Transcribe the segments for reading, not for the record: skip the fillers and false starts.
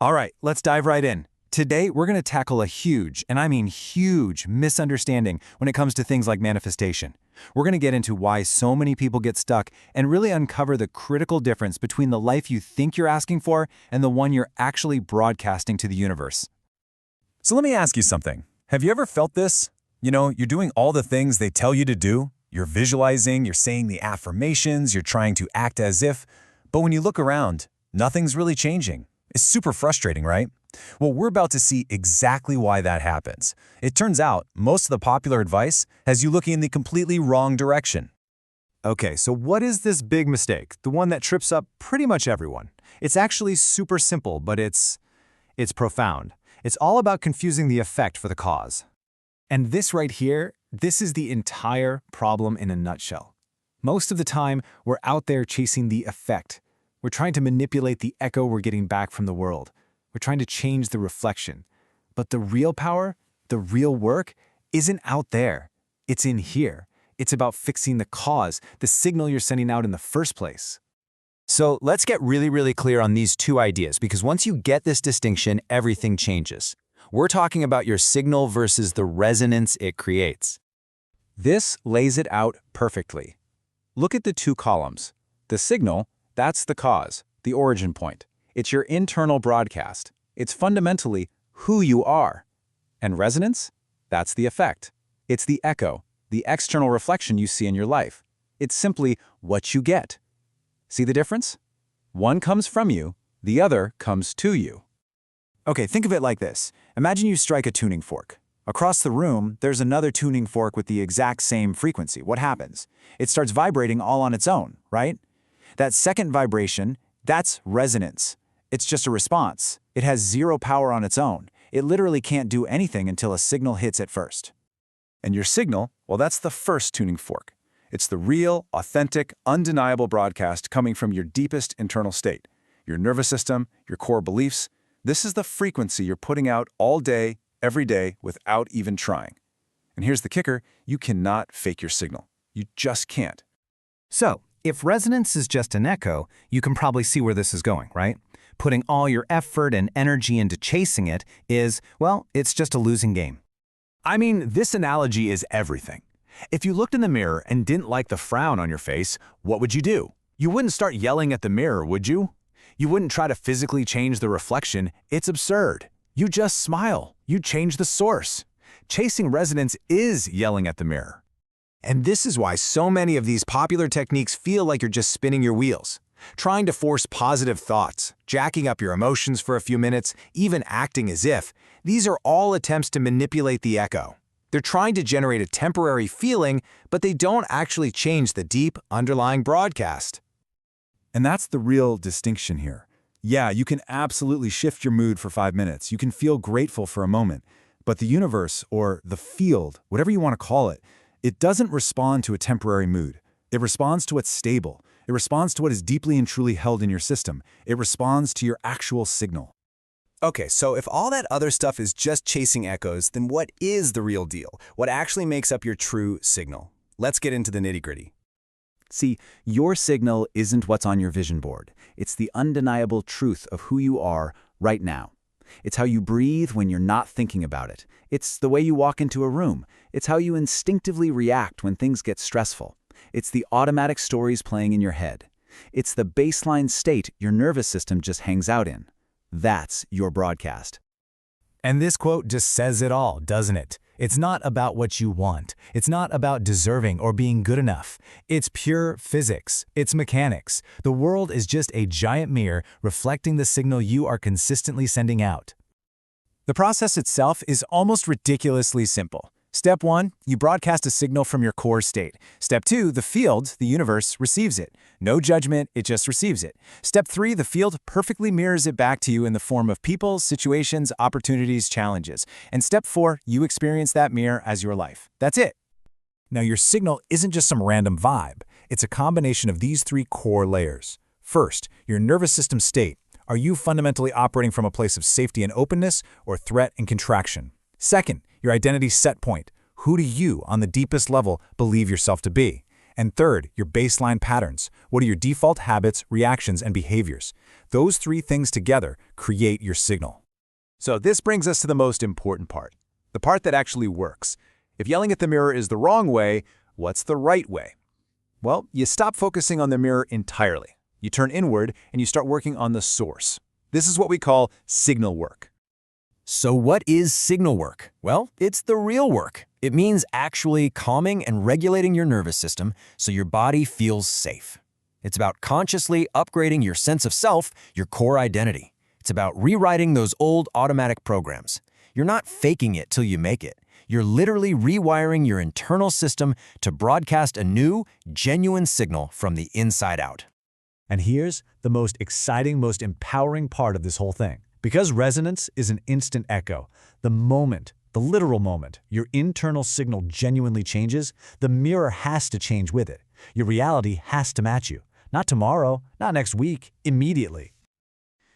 All right, let's dive right in. Today, we're going to tackle a huge, and I mean huge, misunderstanding when it comes to things like manifestation. We're going to get into why so many people get stuck and really uncover the critical difference between the life you think you're asking for and the one you're actually broadcasting to the universe. So let me ask you something. Have you ever felt this? You're doing all the things they tell you to do. You're visualizing, you're saying the affirmations, you're trying to act as if. But when you look around, nothing's really changing. It's super frustrating, right? Well, we're about to see exactly why that happens. It turns out most of the popular advice has you looking in the completely wrong direction. Okay, so what is this big mistake, the one that trips up pretty much everyone? It's actually super simple, but it's profound. It's all about confusing the effect for the cause. And this right here, this is the entire problem in a nutshell. Most of the time, we're out there chasing the effect. We're trying to manipulate the echo we're getting back from the world. We're trying to change the reflection. But the real power, the real work, isn't out there. It's in here. It's about fixing the cause, the signal you're sending out in the first place. So let's get really clear on these two ideas, because once you get this distinction, everything changes. We're talking about your signal versus the resonance it creates. This lays it out perfectly. Look at the two columns. The signal, that's the cause, the origin point. It's your internal broadcast. It's fundamentally who you are. And resonance? That's the effect. It's the echo, the external reflection you see in your life. It's simply what you get. See the difference? One comes from you, the other comes to you. Okay, think of it like this. Imagine you strike a tuning fork. Across the room, there's another tuning fork with the exact same frequency. What happens? It starts vibrating all on its own, right? That second vibration, that's resonance. It's just a response. It has zero power on its own. It literally can't do anything until a signal hits it first. And your signal, well, that's the first tuning fork. It's the real, authentic, undeniable broadcast coming from your deepest internal state, your nervous system, your core beliefs. This is the frequency you're putting out all day, every day, without even trying. And here's the kicker, you cannot fake your signal. You just can't. So, if resonance is just an echo, you can probably see where this is going, right? Putting all your effort and energy into chasing it is, well, it's just a losing game. I mean, this analogy is everything. If you looked in the mirror and didn't like the frown on your face, what would you do? You wouldn't start yelling at the mirror, would you? You wouldn't try to physically change the reflection. It's absurd. You just smile. You change the source. Chasing resonance is yelling at the mirror. And this is why so many of these popular techniques feel like you're just spinning your wheels. Trying to force positive thoughts, jacking up your emotions for a few minutes, even acting as if, these are all attempts to manipulate the echo. They're trying to generate a temporary feeling, but they don't actually change the deep, underlying broadcast. And that's the real distinction here. Yeah, you can absolutely shift your mood for 5 minutes. You can feel grateful for a moment. But the universe, or the field, whatever you want to call it, it doesn't respond to a temporary mood. It responds to what's stable. It responds to what is deeply and truly held in your system. It responds to your actual signal. Okay, so if all that other stuff is just chasing echoes, then what is the real deal? What actually makes up your true signal? Let's get into the nitty-gritty. See, your signal isn't what's on your vision board. It's the undeniable truth of who you are right now. It's how you breathe when you're not thinking about it. It's the way you walk into a room. It's how you instinctively react when things get stressful. It's the automatic stories playing in your head. It's the baseline state your nervous system just hangs out in. That's your broadcast. And this quote just says it all, doesn't it? It's not about what you want. It's not about deserving or being good enough. It's pure physics. It's mechanics. The world is just a giant mirror reflecting the signal you are consistently sending out. The process itself is almost ridiculously simple. Step 1, you broadcast a signal from your core state. Step 2, the field, the universe, receives it. No judgment, it just receives it. Step 3, the field perfectly mirrors it back to you in the form of people, situations, opportunities, challenges. And step 4, you experience that mirror as your life. That's it. Now, your signal isn't just some random vibe. It's a combination of these 3 core layers. First, your nervous system state. Are you fundamentally operating from a place of safety and openness or threat and contraction? Second, your identity set point. Who do you, on the deepest level, believe yourself to be? And third, your baseline patterns. What are your default habits, reactions, and behaviors? Those three things together create your signal. So this brings us to the most important part, the part that actually works. If yelling at the mirror is the wrong way, what's the right way? Well, you stop focusing on the mirror entirely. You turn inward and you start working on the source. This is what we call signal work. So what is signal work? Well, it's the real work. It means actually calming and regulating your nervous system so your body feels safe. It's about consciously upgrading your sense of self, your core identity. It's about rewriting those old automatic programs. You're not faking it till you make it. You're literally rewiring your internal system to broadcast a new, genuine signal from the inside out. And here's the most exciting, most empowering part of this whole thing. Because resonance is an instant echo, the literal moment, your internal signal genuinely changes, the mirror has to change with it. Your reality has to match you. Not tomorrow, not next week, immediately.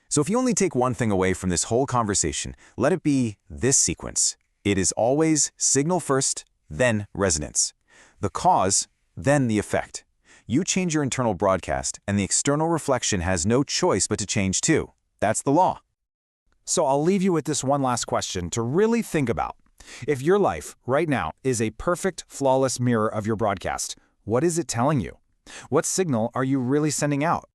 So if you only take one thing away from this whole conversation, let it be this sequence. It is always signal first, then resonance. The cause, then the effect. You change your internal broadcast, and the external reflection has no choice but to change too. That's the law. So I'll leave you with this one last question to really think about. If your life, right now, is a perfect, flawless mirror of your broadcast, what is it telling you? What signal are you really sending out?